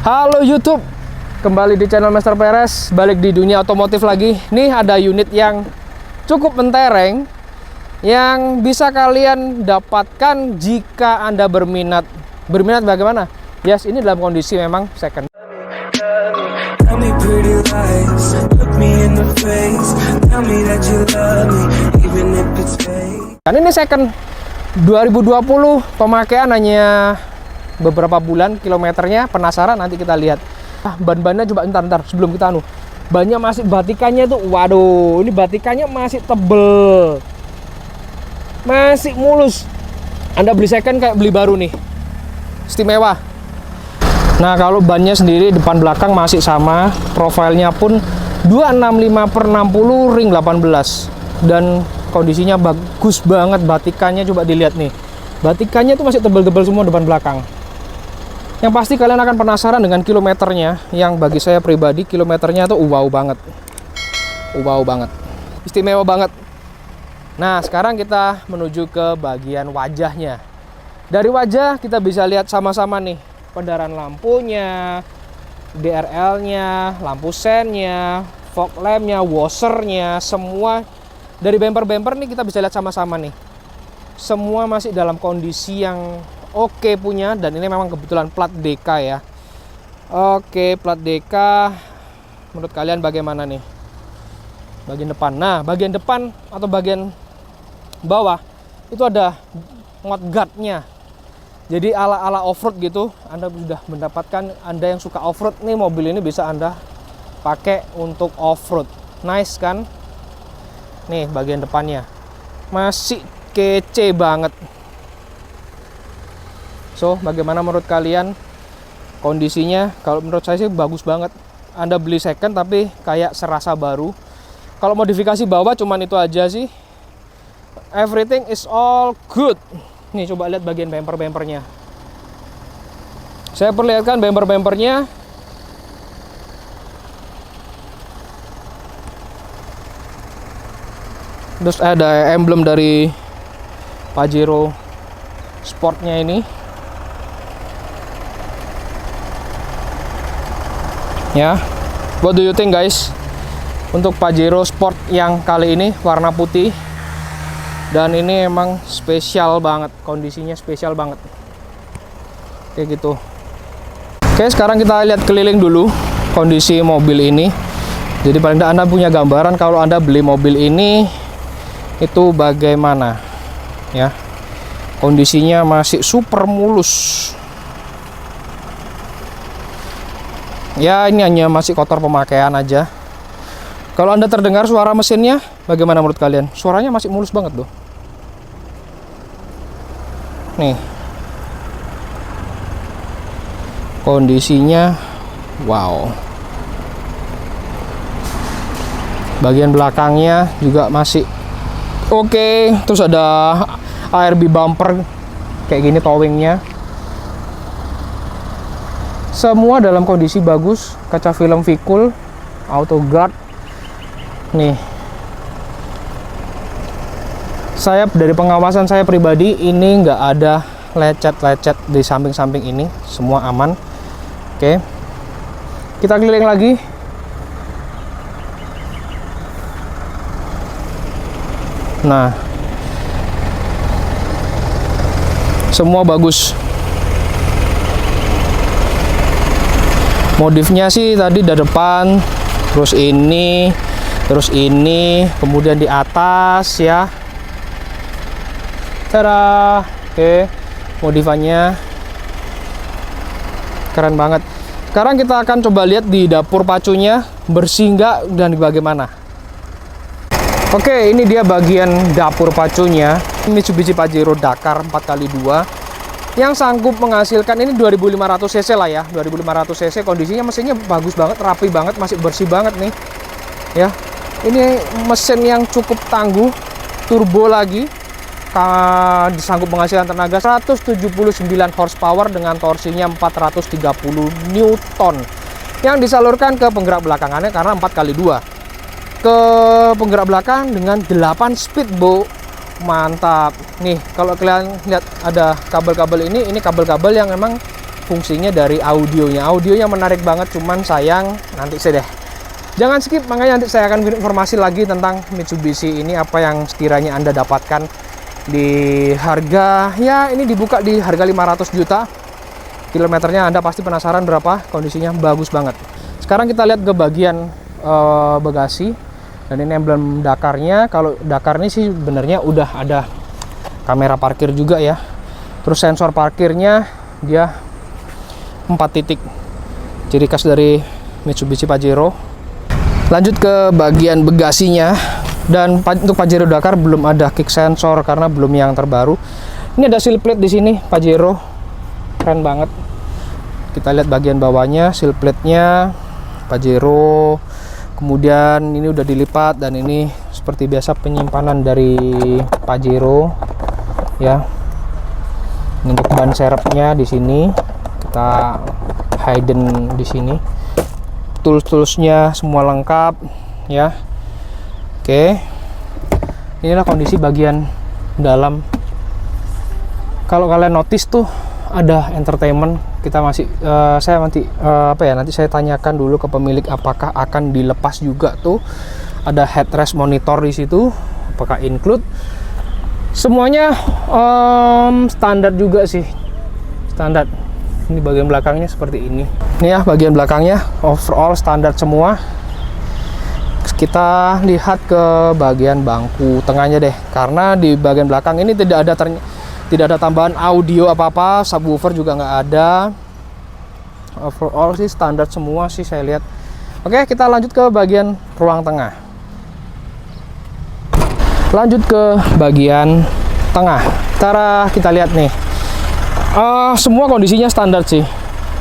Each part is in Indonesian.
Halo YouTube, kembali di channel Master Perez, balik di dunia otomotif lagi. Nih ada unit yang cukup mentereng, yang bisa kalian dapatkan jika Anda berminat. Berminat bagaimana? Yes, ini dalam kondisi memang second. Dan ini second 2020, pemakaian hanya beberapa bulan, kilometernya penasaran, nanti kita lihat. Ban-bannya coba ntar sebelum kita bannya masih batikannya tuh, waduh, ini batikannya masih tebel, masih mulus. Anda beli second kayak beli baru nih, istimewa. Nah, kalau bannya sendiri depan belakang masih sama, profilnya pun 265/60 ring 18, dan kondisinya bagus banget. Batikannya coba dilihat nih, batikannya tuh masih tebel-tebel semua depan belakang. Yang pasti kalian akan penasaran dengan kilometernya, yang bagi saya pribadi kilometernya tuh wow banget, istimewa banget. Nah, sekarang kita menuju ke bagian wajahnya. Dari wajah kita bisa lihat sama-sama nih, penerangan lampunya, DRL-nya, lampu sennya, fog lamp-nya, washer-nya, semua dari bumper-bumper nih kita bisa lihat sama-sama nih. Semua masih dalam kondisi yang oke punya, dan ini memang kebetulan plat DK ya. Oke, plat DK. Menurut kalian bagaimana nih bagian depan? Nah, bagian depan atau bagian bawah itu ada mudguard-nya. Jadi ala-ala off-road gitu. Anda sudah mendapatkan, Anda yang suka off-road nih, mobil ini bisa Anda pakai untuk off-road. Nice kan? Nih bagian depannya masih kece banget. So, bagaimana menurut kalian kondisinya? Kalau menurut saya sih bagus banget. Anda beli second tapi kayak serasa baru. Kalau modifikasi bawah cuman itu aja sih. Everything is all good. Nih coba lihat bagian bumper-bumpernya. Saya perlihatkan bumper-bumpernya. Terus ada emblem dari Pajero Sportnya ini. Ya, what do you think guys? Untuk Pajero Sport yang kali ini warna putih, dan ini emang spesial banget, kondisinya spesial banget, kayak gitu. Oke, sekarang kita lihat keliling dulu kondisi mobil ini. Jadi paling tidak Anda punya gambaran kalau Anda beli mobil ini itu bagaimana ya. Kondisinya masih super mulus. Ya, ini hanya masih kotor pemakaian aja. Kalau Anda terdengar suara mesinnya, bagaimana menurut kalian? Suaranya masih mulus banget loh. Nih, kondisinya wow. Bagian belakangnya juga masih oke. Terus ada ARB bumper kayak gini, towingnya semua dalam kondisi bagus. Kaca film Vikul, auto guard. Nih, saya dari pengawasan saya pribadi ini nggak ada lecet-lecet di samping-samping ini, semua aman. Oke, kita keliling lagi. Nah, semua bagus. Modifnya sih tadi dari depan, terus ini, kemudian di atas ya. Tada. Oke, modifannya keren banget. Sekarang kita akan coba lihat di dapur pacunya, bersih nggak dan bagaimana. Oke, ini dia bagian dapur pacunya. Mitsubishi Pajero Dakar 4x2 yang sanggup menghasilkan ini 2500 cc lah ya. 2500 cc, kondisinya mesinnya bagus banget, rapi banget, masih bersih banget nih ya. Ini mesin yang cukup tangguh, turbo lagi, sanggup menghasilkan tenaga 179 horsepower dengan torsinya 430 Newton yang disalurkan ke penggerak belakangannya karena 4x2 ke penggerak belakang dengan 8 speed, Bu. Mantap nih. Kalau kalian lihat ada kabel-kabel ini kabel-kabel yang memang fungsinya dari audionya. Audionya menarik banget, cuman sayang nanti saya deh. Jangan skip, makanya nanti saya akan beri informasi lagi tentang Mitsubishi ini, apa yang sekiranya Anda dapatkan di harga, ya ini dibuka di harga 500 juta. Kilometernya Anda pasti penasaran berapa, kondisinya bagus banget. Sekarang kita lihat ke bagian bagasi, dan ini emblem Dakarnya. Kalau Dakar ini sih sebenarnya udah ada kamera parkir juga ya. Terus sensor parkirnya dia 4 titik, ciri khas dari Mitsubishi Pajero. Lanjut ke bagian bagasinya, dan untuk Pajero Dakar belum ada kick sensor karena belum yang terbaru. Ini ada seal plate di sini Pajero, keren banget. Kita lihat bagian bawahnya, seal plate-nya Pajero. Kemudian ini udah dilipat, dan ini seperti biasa penyimpanan dari Pajero ya. Ini untuk ban serepnya di sini, kita hidden di sini. Tools-toolsnya semua lengkap ya. Oke, inilah kondisi bagian dalam. Kalau kalian notice tuh ada entertainment. Kita masih saya nanti nanti saya tanyakan dulu ke pemilik apakah akan dilepas juga tuh. Ada headrest monitor di situ, apakah include. Semuanya standar juga sih, standar. Ini bagian belakangnya seperti ini. Ini ya bagian belakangnya, overall standar semua. Kita lihat ke bagian bangku tengahnya deh, karena di bagian belakang ini tidak ada tambahan audio apa-apa, subwoofer juga nggak ada. Overall sih standar semua sih saya lihat. Oke, kita lanjut ke bagian ruang tengah. Lanjut ke bagian tengah. Kita lihat nih. Semua kondisinya standar sih,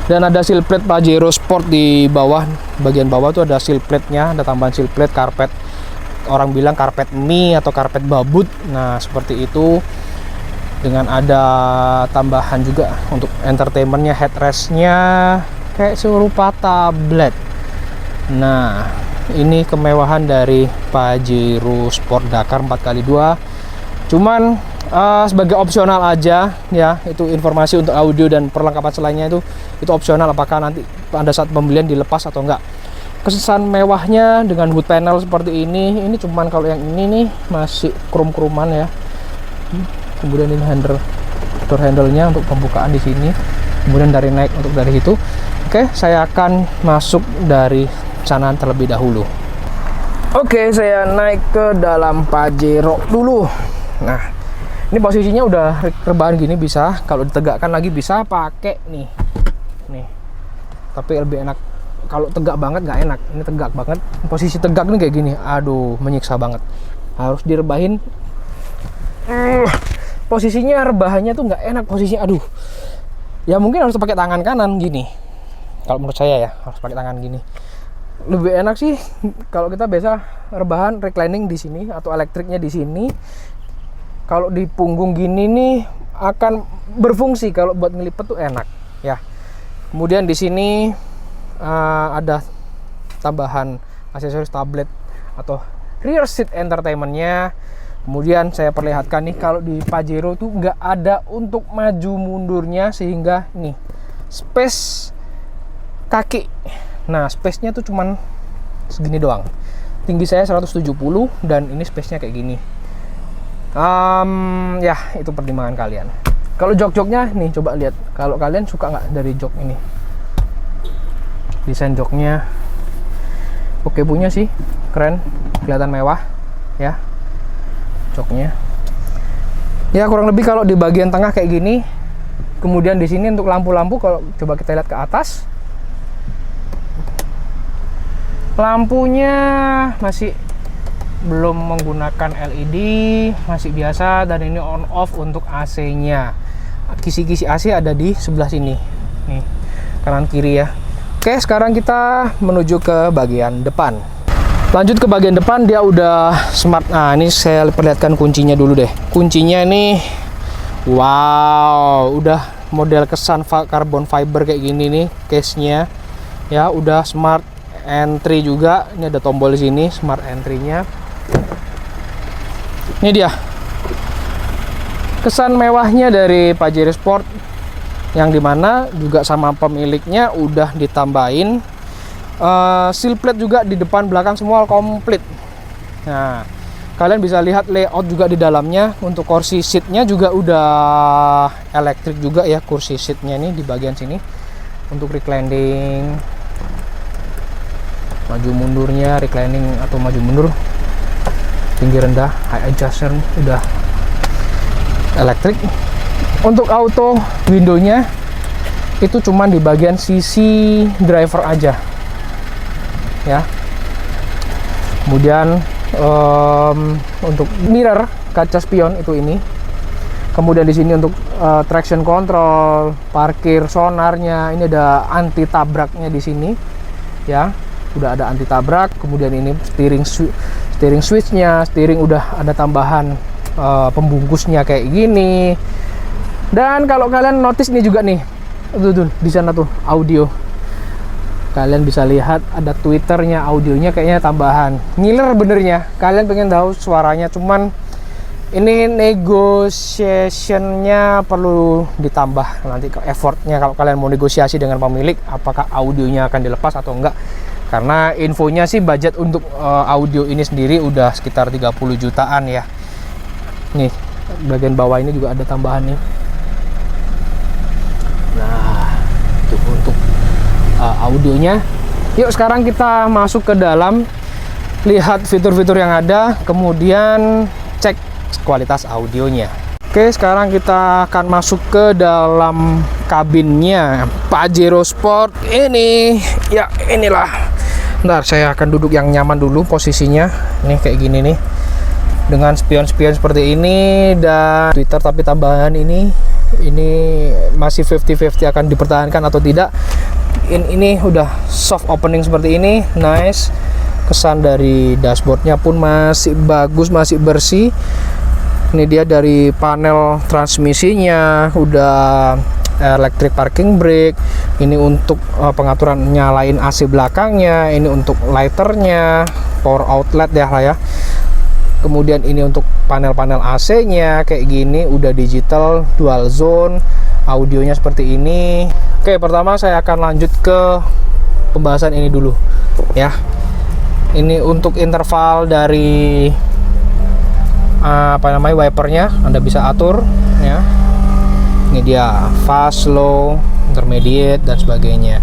dan ada seal plate Pajero Sport di bawah. Bagian bawah tuh ada seal plate-nya, ada tambahan seal plate, karpet. Orang bilang karpet mie atau karpet babut. Nah seperti itu, dengan ada tambahan juga untuk entertainmentnya, headrest-nya kayak serupa tablet. Nah ini kemewahan dari Pajero Sport Dakar 4x2. Cuman sebagai opsional aja ya, itu informasi untuk audio dan perlengkapan selainnya itu opsional, apakah nanti pada saat pembelian dilepas atau enggak. Kesan mewahnya dengan hood panel seperti ini cuman kalau yang ini nih masih krum-kruman ya. Kemudian ini door handle-nya untuk pembukaan di sini, kemudian dari naik untuk dari situ. Oke, saya akan masuk dari sana terlebih dahulu. Oke, saya naik ke dalam Pajero dulu. Nah ini posisinya udah rebahan gini, bisa kalau ditegakkan lagi bisa pakai nih, tapi lebih enak kalau tegak banget, nggak enak. Ini tegak banget, posisi tegak nih kayak gini, aduh menyiksa banget, harus direbahin. Posisinya rebahannya tuh nggak enak posisinya, aduh ya mungkin harus pakai tangan kanan gini. Kalau menurut saya ya harus pakai tangan gini, lebih enak sih. Kalau kita biasa rebahan reclining di sini atau elektriknya di sini, kalau di punggung gini nih akan berfungsi kalau buat ngelipet tuh enak ya. Kemudian di sini ada tambahan aksesoris tablet atau rear seat entertainmentnya. Kemudian saya perlihatkan nih, kalau di Pajero tuh nggak ada untuk maju mundurnya, sehingga nih space kaki. Nah space-nya tuh cuman segini doang. Tinggi saya 170 dan ini space-nya kayak gini. Ya itu pertimbangan kalian. Kalau jok-joknya nih, coba lihat. Kalau kalian suka nggak dari jok ini, desain joknya oke punya sih, keren, kelihatan mewah ya joknya. Ya kurang lebih kalau di bagian tengah kayak gini. Kemudian di sini untuk lampu-lampu, kalau coba kita lihat ke atas, lampunya masih belum menggunakan LED, masih biasa, dan ini on off untuk AC-nya. Kisi-kisi AC ada di sebelah sini nih, kanan kiri ya. Oke, sekarang kita menuju ke bagian depan. Lanjut ke bagian depan, dia udah smart. Nah ini saya perlihatkan kuncinya dulu deh. Kuncinya ini wow, udah model kesan carbon fiber kayak gini nih case-nya ya. Udah smart entry juga. Ini ada tombol di sini smart entry-nya. Ini dia kesan mewahnya dari Pajero Sport. yang dimana juga sama pemiliknya udah ditambahin seal plate juga di depan belakang semua komplit. Nah, kalian bisa lihat layout juga di dalamnya. Untuk kursi seatnya juga udah elektrik juga ya, kursi seatnya nih di bagian sini untuk reclining, maju mundurnya, reclining atau maju mundur, tinggi rendah, high adjustment udah elektrik. Untuk auto windownya itu cuman di bagian sisi driver aja ya. Kemudian untuk mirror kaca spion itu ini. Kemudian di sini untuk traction control, parkir, sonarnya, ini ada anti tabraknya di sini ya. Udah ada anti tabrak. Kemudian ini steering switchnya, steering udah ada tambahan pembungkusnya kayak gini. Dan kalau kalian notice nih juga nih, tuh di sana tuh audio. Kalian bisa lihat ada tweeternya, audionya kayaknya tambahan. Ngiler benernya. Kalian pengen tahu suaranya, cuman ini negotiationnya perlu ditambah nanti ke effortnya kalau kalian mau negosiasi dengan pemilik, apakah audionya akan dilepas atau enggak. Karena infonya sih budget untuk audio ini sendiri udah sekitar 30 jutaan ya. Nih, bagian bawah ini juga ada tambahan nih. Nah, itu untuk audionya. Yuk sekarang kita masuk ke dalam, lihat fitur-fitur yang ada, kemudian cek kualitas audionya. Oke, sekarang kita akan masuk ke dalam kabinnya Pajero Sport ini. Ya, inilah. Bentar, saya akan duduk yang nyaman dulu posisinya. Nih kayak gini nih. Dengan spion-spion seperti ini dan tweeter, tapi tambahan ini masih 50-50 akan dipertahankan atau tidak. Ini udah soft opening seperti ini, nice. Kesan dari dashboardnya pun masih bagus, masih bersih. Ini dia dari panel transmisinya, udah electric parking brake. Ini untuk pengaturan nyalain AC belakangnya. Ini untuk lighternya, power outlet ya lah ya. Kemudian ini untuk panel-panel AC-nya kayak gini, udah digital, dual zone, audionya seperti ini. Oke, pertama saya akan lanjut ke pembahasan ini dulu ya. Ini untuk interval dari wipernya Anda bisa atur ya. Ini dia fast, slow, intermediate dan sebagainya.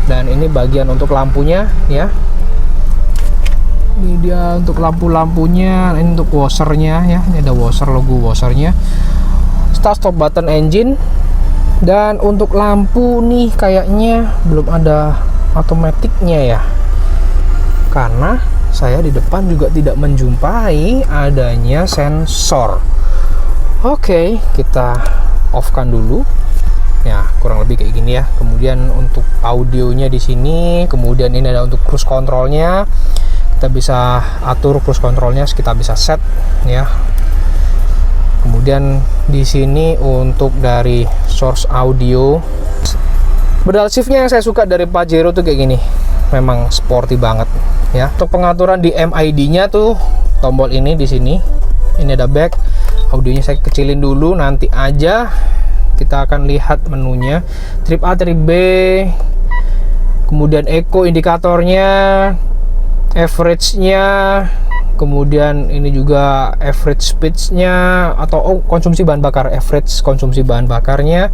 Dan ini bagian untuk lampunya ya. Ini dia untuk lampu-lampunya, ini untuk washernya ya. Ini ada washer, logo washernya. Start stop button engine. Dan untuk lampu nih kayaknya belum ada otomatiknya ya. Karena saya di depan juga tidak menjumpai adanya sensor. Oke, kita off-kan dulu. Ya, kurang lebih kayak gini ya. Kemudian untuk audionya di sini, kemudian ini ada untuk cruise controlnya. Kita bisa atur cruise controlnya, kita bisa set ya. Kemudian di sini untuk dari source audio, pedal shiftnya yang saya suka dari Pajero tuh kayak gini, memang sporty banget ya. Untuk pengaturan di MID-nya tuh tombol ini di sini. Ini ada back, audionya saya kecilin dulu, nanti aja kita akan lihat menunya. Trip A, trip B, kemudian echo indikatornya, average-nya, kemudian ini juga average speed-nya atau konsumsi bahan bakar, average konsumsi bahan bakarnya.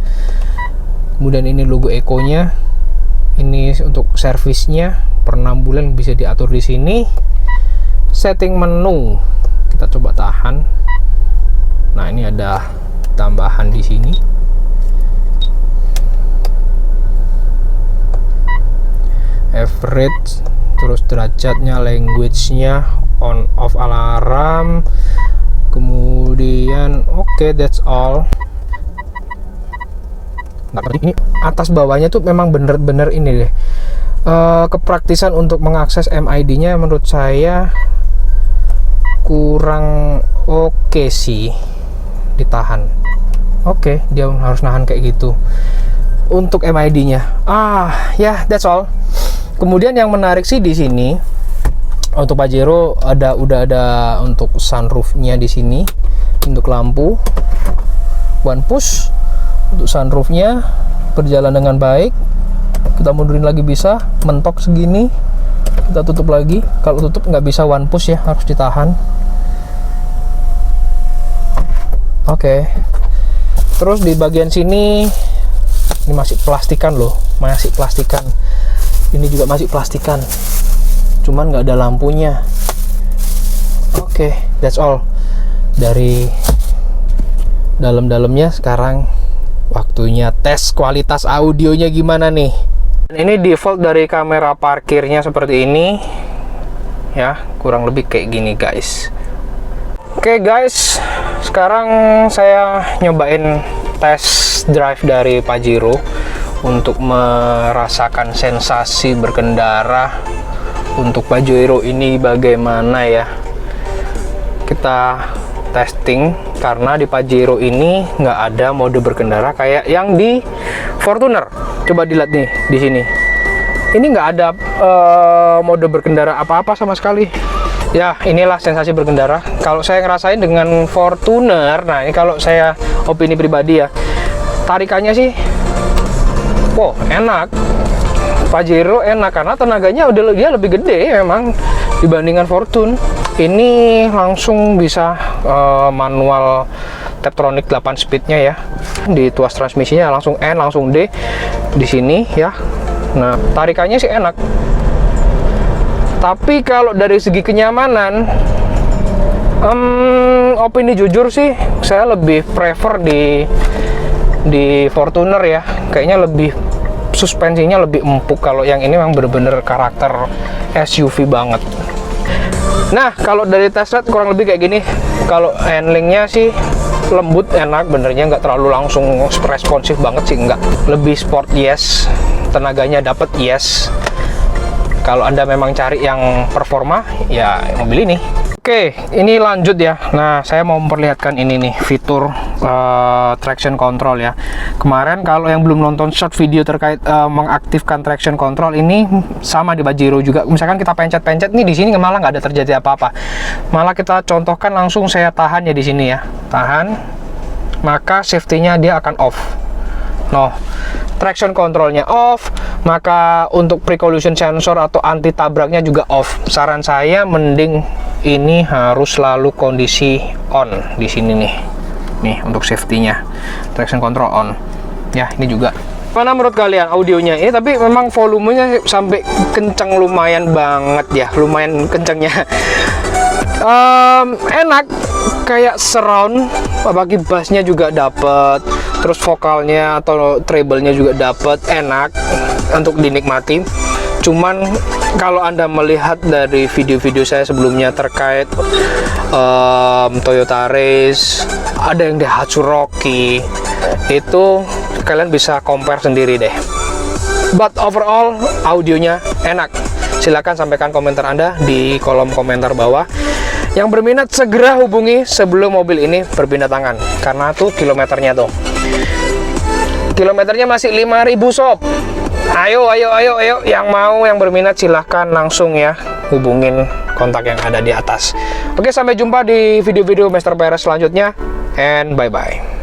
Kemudian ini logo eco-nya. Ini untuk servisnya per 6 bulan bisa diatur di sini. Setting menu kita coba tahan. Nah, ini ada tambahan di sini. Average, terus derajatnya, language-nya, on off alarm, kemudian oke, that's all. Nah, ini atas bawahnya tuh memang bener-bener ini deh, kepraktisan untuk mengakses MID-nya menurut saya kurang oke sih, ditahan. Oke, dia harus nahan kayak gitu untuk MID-nya. Ya, that's all. Kemudian yang menarik sih di sini untuk Pajero udah ada untuk sunroof-nya di sini, untuk lampu one push, Untuk sunroofnya berjalan dengan baik. Kita mundurin lagi bisa, mentok segini. Kita tutup lagi. Kalau tutup nggak bisa one push ya, harus ditahan. Oke. Terus di bagian sini, ini masih plastikan loh, masih plastikan. Ini juga masih plastikan. Cuman nggak ada lampunya. Oke, that's all. Dari dalam-dalamnya sekarang waktunya tes kualitas audionya gimana nih. Ini default dari kamera parkirnya seperti ini ya, kurang lebih kayak gini guys. Oke guys, sekarang saya nyobain test drive dari Pajero untuk merasakan sensasi berkendara untuk Pajero ini bagaimana ya. Kita testing karena di Pajero ini nggak ada mode berkendara kayak yang di Fortuner. Coba dilihat nih di sini. Ini nggak ada mode berkendara apa-apa sama sekali. Ya, inilah sensasi berkendara. Kalau saya ngerasain dengan Fortuner, nah ini kalau saya opini pribadi ya, tarikannya sih, wow, enak. Pajero enak karena tenaganya udah dia lebih gede memang dibandingkan Fortune. Ini langsung bisa manual Taptronic 8 speednya ya. Di tuas transmisinya langsung N, langsung D di sini ya. Nah, tarikannya sih enak. Tapi kalau dari segi kenyamanan, opini jujur sih, saya lebih prefer di Fortuner ya. Kayaknya lebih suspensinya lebih empuk. Kalau yang ini memang bener-bener karakter SUV banget. Nah, kalau dari test ride kurang lebih kayak gini. Kalau handlingnya sih lembut, enak, benernya nggak terlalu langsung responsif banget sih, nggak. Lebih sport, yes. Tenaganya dapat, yes. Kalau Anda memang cari yang performa, ya mobil ini. Oke, ini lanjut ya. Nah, saya mau memperlihatkan ini nih, fitur traction control ya. Kemarin kalau yang belum nonton short video terkait mengaktifkan traction control, ini sama di Pajero juga. Misalkan kita pencet-pencet nih, di sini malah nggak ada terjadi apa-apa. Malah kita contohkan langsung, saya tahan ya di sini ya. Tahan, maka safety-nya dia akan off. No, traction controlnya off, maka untuk pre-collision sensor atau anti tabraknya juga off. Saran saya mending ini harus selalu kondisi on di sini nih untuk safety-nya. Traction control on. Ya, ini juga. Mana menurut kalian audionya ini? Tapi memang volumenya sampai kenceng, lumayan banget ya, lumayan kencengnya. Enak, kayak surround, bagi bassnya juga dapet, terus vokalnya atau treble-nya juga dapet, enak untuk dinikmati. Cuman kalau Anda melihat dari video-video saya sebelumnya terkait Toyota Race, ada yang Daihatsu Rocky, itu kalian bisa compare sendiri deh. But overall audionya enak. Silahkan sampaikan komentar Anda di kolom komentar bawah. Yang berminat segera hubungi sebelum mobil ini berpindah tangan, karena tuh kilometernya tuh. Kilometernya masih 5.000 sob. Ayo yang mau, yang berminat silahkan langsung ya hubungin kontak yang ada di atas. Oke, sampai jumpa di video-video Master Perez selanjutnya, and bye bye.